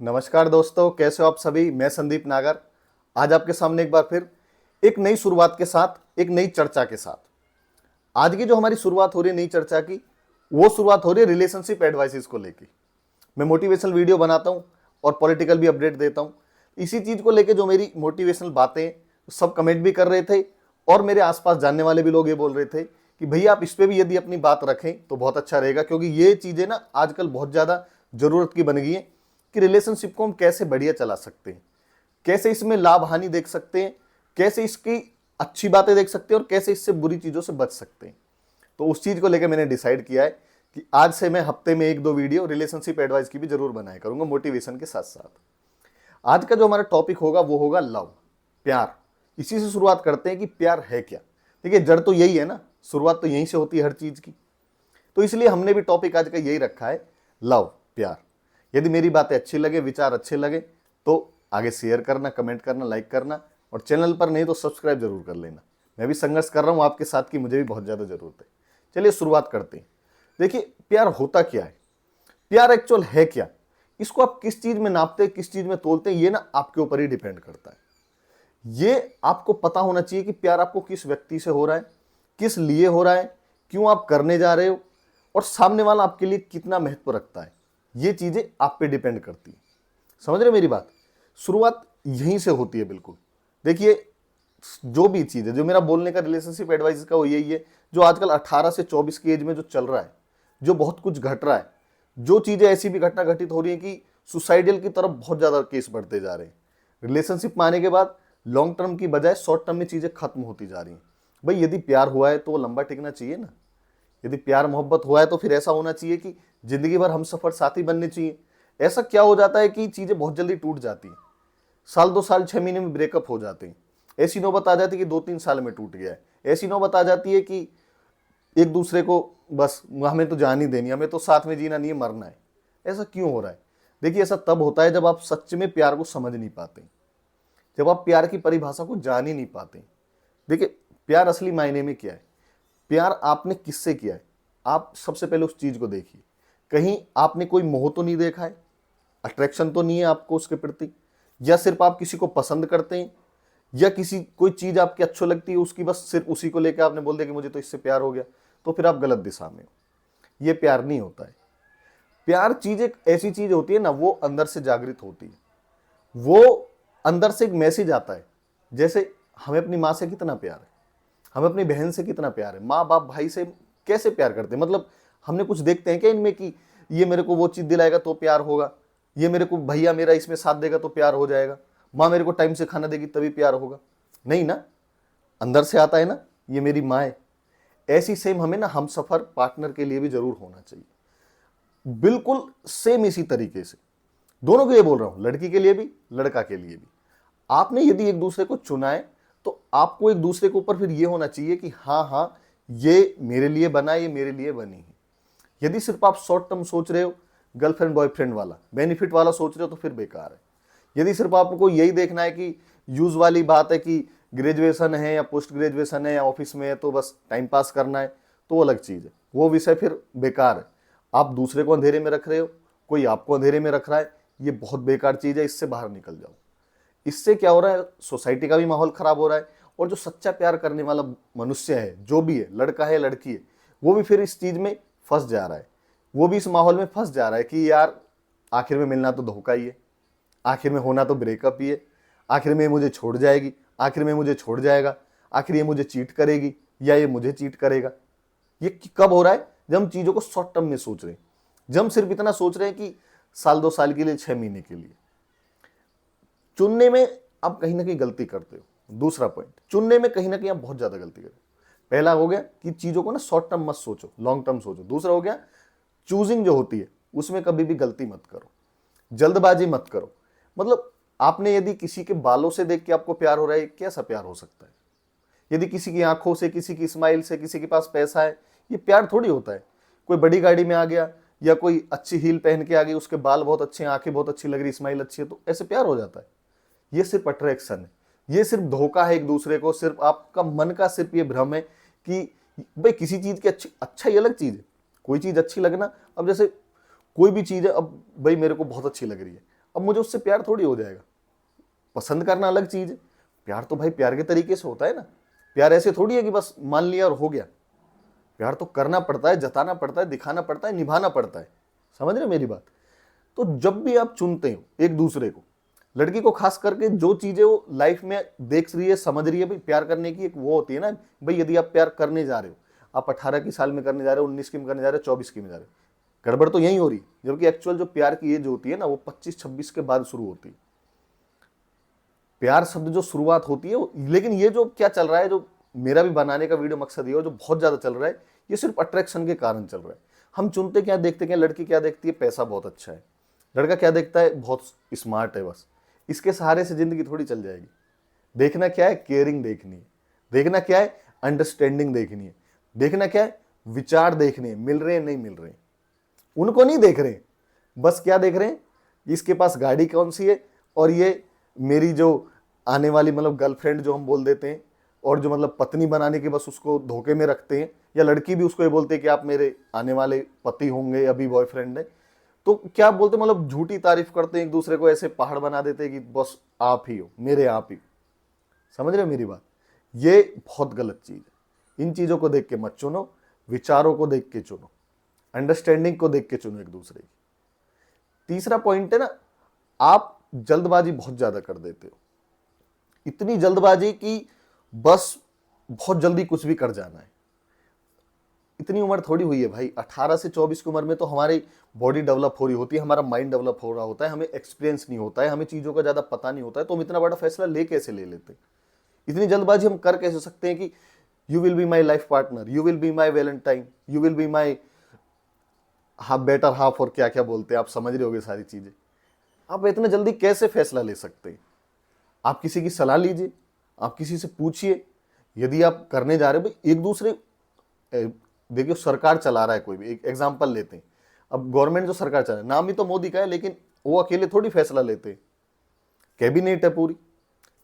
नमस्कार दोस्तों, कैसे हो आप सभी। मैं संदीप नागर आज आपके सामने एक बार फिर एक नई शुरुआत के साथ, एक नई चर्चा के साथ। आज की जो हमारी शुरुआत हो रही है नई चर्चा की, वो शुरुआत हो रही है रिलेशनशिप एडवाइसेस को लेके। मैं मोटिवेशनल वीडियो बनाता हूँ और पॉलिटिकल भी अपडेट देता हूँ। इसी चीज को लेके जो मेरी मोटिवेशनल बातें सब कमेंट भी कर रहे थे और मेरे आसपास जानने वाले भी लोग ये बोल रहे थे कि भैया आप इस पे भी यदि अपनी बात रखें तो बहुत अच्छा रहेगा, क्योंकि ये चीजें ना आजकल बहुत ज्यादा जरूरत की बन गई है कि रिलेशनशिप को हम कैसे बढ़िया चला सकते हैं, कैसे इसमें लाभ हानि देख सकते हैं, कैसे इसकी अच्छी बातें देख सकते हैं और कैसे इससे बुरी चीजों से बच सकते हैं। तो उस चीज को लेकर मैंने डिसाइड किया है कि आज से मैं हफ्ते में 1-2 वीडियो रिलेशनशिप एडवाइस की भी जरूर बनाया करूंगा, मोटिवेशन के साथ साथ। आज का जो हमारा टॉपिक होगा वो होगा लव, प्यार। इसी से शुरुआत करते हैं कि प्यार है क्या। देखिए, जड़ तो यही है ना, शुरुआत तो यहीं से होती है हर चीज की। तो इसलिए हमने भी टॉपिक आज का यही रखा है, लव, प्यार। यदि मेरी बातें अच्छी लगे, विचार अच्छे लगे तो आगे शेयर करना, कमेंट करना, लाइक करना, और चैनल पर नहीं तो सब्सक्राइब जरूर कर लेना। मैं भी संघर्ष कर रहा हूं आपके साथ की, मुझे भी बहुत ज्यादा जरूरत है। चलिए शुरुआत करते हैं। देखिए, प्यार होता क्या है, प्यार एक्चुअल है क्या, इसको आप किस चीज में नापते हैं, किस चीज में तोलते हैं, ये ना आपके ऊपर ही डिपेंड करता है। ये आपको पता होना चाहिए कि प्यार आपको किस व्यक्ति से हो रहा है, किस लिए हो रहा है, क्यों आप करने जा रहे हो, और सामने वाला आपके लिए कितना महत्व रखता है। ये चीजें आप पे डिपेंड करती है। समझ रहे मेरी बात। शुरुआत यहीं से होती है बिल्कुल। देखिए, जो भी चीज है, जो मेरा बोलने का रिलेशनशिप एडवाइस का वो यही है, जो आजकल 18 से 24 की एज में जो चल रहा है, जो बहुत कुछ घट रहा है, जो चीजें ऐसी भी घटना घटित हो रही है कि सुसाइडल की तरफ बहुत ज्यादा केस बढ़ते जा रहे हैं। रिलेशनशिप में आने के बाद लॉन्ग टर्म की बजाय शॉर्ट टर्म में चीजें खत्म होती जा रही हैं। भाई, यदि प्यार हुआ है तो वो लंबा टिकना चाहिए ना। यदि प्यार मोहब्बत हुआ है तो फिर ऐसा होना चाहिए कि जिंदगी भर हम सफर साथी बनने चाहिए। ऐसा क्या हो जाता है कि चीजें बहुत जल्दी टूट जाती हैं, साल 2 साल 6 महीने में ब्रेकअप हो जाते हैं। ऐसी नौबत आ जाती है कि 2-3 साल में टूट गया है। ऐसी नौबत आ जाती है कि एक दूसरे को बस हमें तो जान ही देनी, हमें तो साथ में जीना नहीं है, मरना है। ऐसा क्यों हो रहा है? देखिए, ऐसा तब होता है जब आप सच में प्यार को समझ नहीं पाते, जब आप प्यार की परिभाषा को जान ही नहीं पाते। देखिए, प्यार असली मायने में क्या है, प्यार आपने किससे किया है, आप सबसे पहले उस चीज को देखिए। कहीं आपने कोई मोह तो नहीं देखा है, अट्रैक्शन तो नहीं है आपको उसके प्रति, या सिर्फ आप किसी को पसंद करते हैं, या किसी कोई चीज आपकी अच्छी लगती है, उसकी बस सिर्फ उसी को लेकर आपने बोल दिया कि मुझे तो इससे प्यार हो गया, तो फिर आप गलत दिशा में हो। ये प्यार नहीं होता है। प्यार चीज एक ऐसी चीज होती है ना, वो अंदर से जागृत होती है। वो अंदर से एक मैसेज आता है। जैसे हमें अपनी माँ से कितना प्यार है, हमें अपनी बहन से कितना प्यार है, माँ बाप भाई से कैसे प्यार करते हैं। मतलब हमने कुछ देखते हैं क्या इनमें कि ये मेरे को वो चीज दिलाएगा तो प्यार होगा, ये मेरे को भैया मेरा इसमें साथ देगा तो प्यार हो जाएगा, माँ मेरे को टाइम से खाना देगी तभी प्यार होगा? नहीं ना, अंदर से आता है ना, ये मेरी माँ है। ऐसी सेम हमें ना हम सफर पार्टनर के लिए भी जरूर होना चाहिए, बिल्कुल सेम इसी तरीके से। दोनों के लिए बोल रहा हूं, लड़की के लिए भी, लड़का के लिए भी। आपने यदि एक दूसरे को चुना है तो आपको एक दूसरे के ऊपर फिर ये होना चाहिए कि हाँ हाँ, ये मेरे लिए बना है, ये मेरे लिए बनी है। यदि सिर्फ आप शॉर्ट टर्म सोच रहे हो, गर्लफ्रेंड बॉयफ्रेंड वाला, बेनिफिट वाला सोच रहे हो, तो फिर बेकार है। यदि सिर्फ आपको यही देखना है कि यूज वाली बात है कि ग्रेजुएशन है या पोस्ट ग्रेजुएशन है या ऑफिस में है तो बस टाइम पास करना है, तो अलग चीज है, वो विषय फिर बेकार है। आप दूसरे को अंधेरे में रख रहे हो, कोई आपको अंधेरे में रख रहा है, ये बहुत बेकार चीज है, इससे बाहर निकल जाओ। इससे क्या हो रहा है, सोसाइटी का भी माहौल खराब हो रहा है, और जो सच्चा प्यार करने वाला मनुष्य है, जो भी है, लड़का है लड़की है, वो भी फिर इस चीज में फंस जा रहा है। वो भी इस माहौल में फंस जा रहा है कि यार आखिर में मिलना तो धोखा ही है, आखिर में होना तो ब्रेकअप ही है, आखिर में मुझे छोड़ जाएगी, आखिर में मुझे छोड़ जाएगा, आखिर ये मुझे चीट करेगी या ये मुझे चीट करेगा। ये कब हो रहा है? जब हम चीजों को शॉर्ट टर्म में सोच रहे हैं, जब हम सिर्फ इतना सोच रहे हैं कि साल 2 साल के लिए, 6 महीने के लिए। चुनने में आप कहीं ना कहीं गलती करते हो। दूसरा पॉइंट, चुनने में कहीं ना कहीं आप बहुत ज्यादा गलती करते हो। पहला हो गया कि चीजों को ना शॉर्ट टर्म मत सोचो, लॉन्ग टर्म सोचो। दूसरा हो गया, चूजिंग जो होती है उसमें कभी भी गलती मत करो, जल्दबाजी मत करो। मतलब आपने यदि किसी के बालों से देख के आपको प्यार हो रहा है, कैसा प्यार हो सकता है? यदि किसी की आंखों से, किसी की स्माइल से, किसी के पास पैसा है, ये प्यार थोड़ी होता है। कोई बड़ी गाड़ी में आ गया या कोई अच्छी हील पहन के आ गई, उसके बाल बहुत अच्छे हैं, आंखें बहुत अच्छी लग रही, स्माइल अच्छी है, तो ऐसे प्यार हो जाता है? ये सिर्फ अट्रैक्शन है, ये सिर्फ धोखा है एक दूसरे को, सिर्फ आपका मन का सिर्फ ये भ्रम है कि भाई किसी चीज की अच्छा ही अलग चीज है। कोई चीज अच्छी लगना, अब जैसे कोई भी चीज है, अब भाई मेरे को बहुत अच्छी लग रही है, अब मुझे उससे प्यार थोड़ी हो जाएगा। पसंद करना अलग चीज है, प्यार तो भाई प्यार के तरीके से होता है ना। प्यार ऐसे थोड़ी है कि बस मान लिया और हो गया। प्यार तो करना पड़ता है, जताना पड़ता है, दिखाना पड़ता है, निभाना पड़ता है। समझ रहे मेरी बात? तो जब भी आप चुनते हो एक दूसरे को, लड़की को खास करके जो चीजें वो लाइफ में देख रही है, समझ रही है, भाई प्यार करने की एक वो होती है ना, भाई यदि आप प्यार करने जा रहे हो, आप 18 की साल में करने जा रहे हो, 19 की में करने जा रहे हो, 24 की में जा रहे हो, गड़बड़ तो यही हो रही। जबकि एक्चुअल जो प्यार की एज होती है ना, वो 25-26 के बाद शुरू होती है। प्यार शब्द जो शुरुआत होती है लेकिन ये जो क्या चल रहा है, जो मेरा भी बनाने का वीडियो मकसद ये, और जो बहुत ज्यादा चल रहा है, ये सिर्फ अट्रैक्शन के कारण चल रहा है। हम चुनते क्या, देखते क्या, लड़की क्या देखती है, पैसा बहुत अच्छा है, लड़का क्या देखता है, बहुत स्मार्ट है, बस इसके सहारे से जिंदगी थोड़ी चल जाएगी। देखना क्या है, केयरिंग देखनी है। देखना क्या है, अंडरस्टैंडिंग देखनी है। देखना क्या है, विचार देखने हैं, मिल रहे हैं नहीं मिल रहे हैं। उनको नहीं देख रहे, बस क्या देख रहे हैं, इसके पास गाड़ी कौन सी है, और ये मेरी जो आने वाली मतलब गर्लफ्रेंड जो हम बोल देते हैं, और जो मतलब पत्नी बनाने के बस उसको धोखे में रखते हैं, या लड़की भी उसको ये बोलते हैं कि आप मेरे आने वाले पति होंगे, अभी बॉयफ्रेंड है। तो क्या बोलते, मतलब झूठी तारीफ करते हैं एक दूसरे को, ऐसे पहाड़ बना देते हैं कि बस आप ही हो, मेरे आप ही। समझ रहे हो मेरी बात? ये बहुत गलत चीज है। इन चीजों को देख के मत चुनो, विचारों को देख के चुनो, अंडरस्टैंडिंग को देख के चुनो एक दूसरे की। तीसरा पॉइंट है ना, आप जल्दबाजी बहुत ज्यादा कर देते हो। इतनी जल्दबाजी कि बस बहुत जल्दी कुछ भी कर जाना है। इतनी उम्र थोड़ी हुई है भाई, 18 से 24 की उम्र में तो हमारी बॉडी डेवलप हो रही होती है, हमारा माइंड डेवलप हो रहा होता है, हमें एक्सपीरियंस नहीं होता है, हमें चीज़ों का ज़्यादा पता नहीं होता है, तो हम इतना बड़ा फैसला ले कैसे ले लेते हैं? इतनी जल्दबाजी हम कर कैसे सकते हैं कि you will be my life partner, you will be my Valentine, you will be my half better half, और क्या क्या बोलते हैं, आप समझ रहे होगे सारी चीज़ें। आप इतना जल्दी कैसे फैसला ले सकते हैं? आप किसी की सलाह लीजिए, आप किसी से पूछिए। यदि आप करने जा रहे हो भाई, एक दूसरे देखिए सरकार चला रहा है, कोई भी एक एग्जांपल लेते हैं, अब गवर्नमेंट जो सरकार चला रहा है, नाम ही तो मोदी का है, लेकिन वो अकेले थोड़ी फैसला लेते हैं। कैबिनेट है, पूरी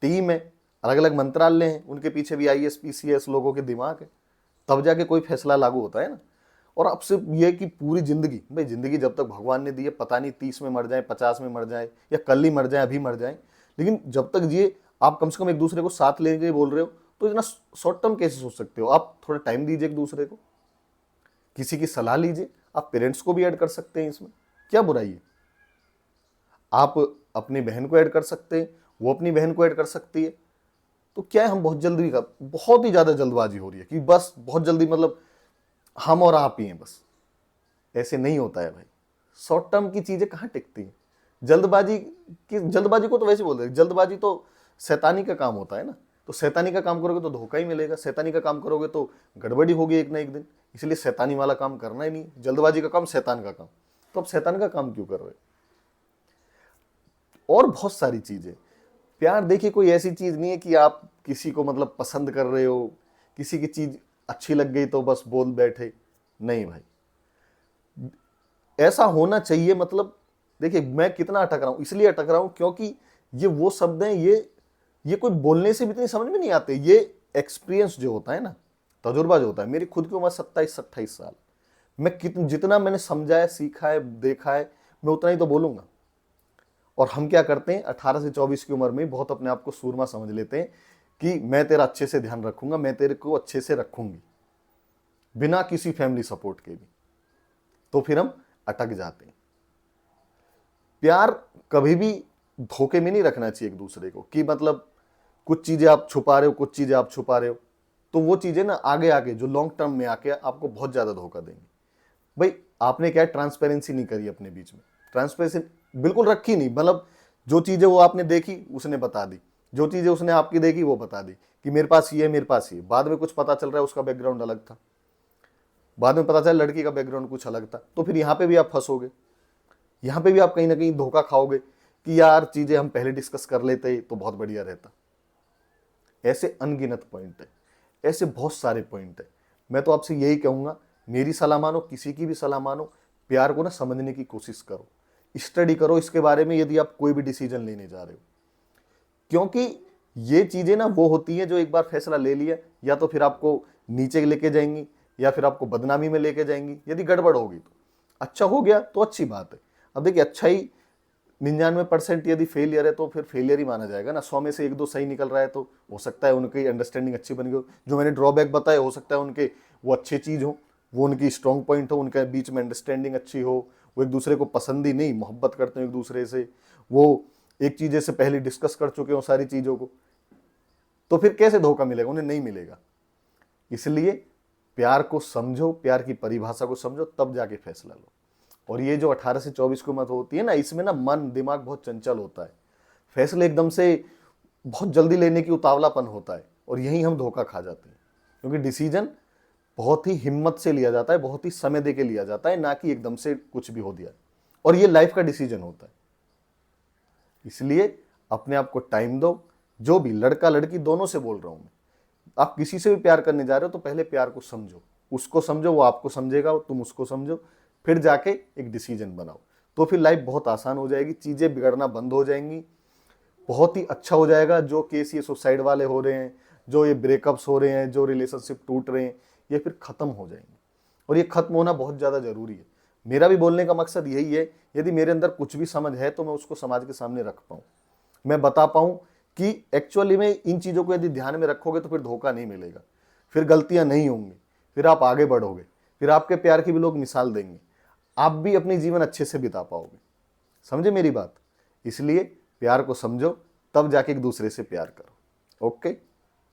टीम है, अलग अलग मंत्रालय हैं, उनके पीछे भी IAS PCS लोगों के दिमाग है, तब जाके कोई फैसला लागू होता है ना। और अब सिर्फ ये कि पूरी जिंदगी, भाई जिंदगी जब तक भगवान ने दी है, पता नहीं 30 में मर जाए, 50 में मर जाए, या कल ही मर जाए, अभी मर जाए, लेकिन जब तक जिए आप कम से कम एक दूसरे को साथ लेके बोल रहे हो, तो इतना शॉर्ट टर्म कैसे सोच सकते हो? आप थोड़ा टाइम दीजिए एक दूसरे को, किसी की सलाह लीजिए। आप पेरेंट्स को भी ऐड कर सकते हैं इसमें, क्या बुराई है? आप अपनी बहन को ऐड कर सकते हैं, वो अपनी बहन को ऐड कर सकती है। तो क्या है, हम बहुत जल्दी का, बहुत ही ज्यादा जल्दबाजी हो रही है कि बस बहुत जल्दी, मतलब हम और आप ही हैं बस। ऐसे नहीं होता है भाई, शॉर्ट टर्म की चीजें कहाँ टिकती हैं? जल्दबाजी को तो वैसे बोलते हैं, जल्दबाजी तो शैतानी का काम होता है ना। तो शैतानी का काम करोगे तो धोखा ही मिलेगा, शैतानी का काम करोगे तो गड़बड़ी होगी एक ना एक दिन। इसलिए शैतानी वाला काम करना ही नहीं, जल्दबाजी का काम शैतान का काम। तो अब शैतान का काम क्यों कर रहे? और बहुत सारी चीजें। प्यार देखिए कोई ऐसी चीज नहीं है कि आप किसी को मतलब पसंद कर रहे हो, किसी की चीज अच्छी लग गई तो बस बोल बैठे। नहीं भाई, ऐसा होना चाहिए। मतलब देखिए मैं कितना अटक रहा हूं, इसलिए अटक रहा हूं क्योंकि ये वो शब्द हैं, ये कोई बोलने से भी इतनी समझ में नहीं आते। ये एक्सपीरियंस जो होता है ना, तजुर्बा जो होता है। मेरी खुद की उम्र 27-28 साल, मैं जितना मैंने समझा है, सीखा है, देखा है, मैं उतना ही तो बोलूंगा। और हम क्या करते हैं, 18 से 24 की उम्र में बहुत अपने आप को सूरमा समझ लेते हैं कि मैं तेरा अच्छे से ध्यान रखूंगा, मैं तेरे को अच्छे से रखूंगी, बिना किसी फैमिली सपोर्ट के भी। तो फिर हम अटक जाते हैं। प्यार कभी भी धोखे में नहीं रखना चाहिए एक दूसरे को, कि मतलब कुछ चीजें आप छुपा रहे हो, कुछ चीजें आप छुपा रहे हो, तो वो चीजें ना आगे आगे जो लॉन्ग टर्म में आके आपको बहुत ज्यादा धोखा देंगी। भाई आपने क्या है, ट्रांसपेरेंसी नहीं करी अपने बीच में, ट्रांसपेरेंसी बिल्कुल रखी नहीं। मतलब जो चीजें वो आपने देखी उसने बता दी, जो चीजें उसने आपकी देखी वो बता दी कि मेरे पास ये है, मेरे पास ये। बाद में कुछ पता चल रहा है उसका बैकग्राउंड अलग था, बाद में पता चला लड़की का बैकग्राउंड कुछ अलग था। तो फिर यहाँ पे भी आप फंसोगे, यहाँ पे भी आप कहीं ना कहीं धोखा खाओगे कि यार चीजें हम पहले डिस्कस कर लेते तो बहुत बढ़िया रहता। ऐसे अनगिनत पॉइंट है, ऐसे बहुत सारे पॉइंट है। मैं तो आपसे यही कहूंगा, मेरी सलाह मानो, किसी की भी सलाह मानो, प्यार को ना समझने की कोशिश करो, स्टडी करो इसके बारे में, यदि आप कोई भी डिसीजन लेने जा रहे हो। क्योंकि ये चीजें ना वो होती हैं जो एक बार फैसला ले लिया, या तो फिर आपको नीचे लेके जाएंगी, या फिर आपको बदनामी में लेके जाएंगी। यदि गड़बड़ होगी तो अच्छा हो गया तो अच्छी बात है। अब देखिए अच्छा ही 99% यदि फेलियर है तो फिर फेलियर ही माना जाएगा ना। 100 में से 1-2 सही निकल रहा है तो हो सकता है उनकी अंडरस्टैंडिंग अच्छी बन गई हो। जो मैंने ड्रॉबैक बताए हो सकता है उनके वो अच्छी चीज़ हो, वो उनकी स्ट्रॉन्ग पॉइंट हो, उनके बीच में अंडरस्टैंडिंग अच्छी हो, वो एक दूसरे को पसंद ही नहीं मोहब्बत करते हो एक दूसरे से, वो एक चीज़ से पहले डिस्कस कर चुके हो सारी चीज़ों को, तो फिर कैसे धोखा मिलेगा? उन्हें नहीं मिलेगा। इसलिए प्यार को समझो, प्यार की परिभाषा को समझो, तब जाके फैसला लो। और ये जो 18 से 24 की उम्र होती है ना, इसमें ना मन दिमाग बहुत चंचल होता है, फैसले एकदम से बहुत जल्दी लेने की उतावलापन होता है, और यही हम धोखा खा जाते हैं। क्योंकि डिसीजन बहुत ही हिम्मत से लिया जाता है, बहुत ही समय दे के लिया जाता है, ना कि एकदम से कुछ भी हो दिया। और ये लाइफ का डिसीजन होता है। इसलिए अपने आप को टाइम दो। जो भी लड़का लड़की दोनों से बोल रहा हूं मैं, आप किसी से भी प्यार करने जा रहे हो तो पहले प्यार को समझो, उसको समझो, वो आपको समझेगा, तुम उसको समझो, फिर जाके एक डिसीजन बनाओ। तो फिर लाइफ बहुत आसान हो जाएगी, चीजें बिगड़ना बंद हो जाएंगी, बहुत ही अच्छा हो जाएगा। जो केस ये सुसाइड वाले हो रहे हैं, जो ये ब्रेकअप्स हो रहे हैं, जो रिलेशनशिप टूट रहे हैं, ये फिर खत्म हो जाएंगे। और ये खत्म होना बहुत ज़्यादा ज़रूरी है। मेरा भी बोलने का मकसद यही है, यदि मेरे अंदर कुछ भी समझ है तो मैं उसको समाज के सामने रख पाऊँ, मैं बता पाऊँ कि एक्चुअली में इन चीज़ों को यदि ध्यान में रखोगे तो फिर धोखा नहीं मिलेगा, फिर गलतियाँ नहीं होंगी, फिर आप आगे बढ़ोगे, फिर आपके प्यार की भी लोग मिसाल देंगे, आप भी अपनी जीवन अच्छे से बिता पाओगे। समझे मेरी बात? इसलिए प्यार को समझो, तब जाके एक दूसरे से प्यार करो। ओके।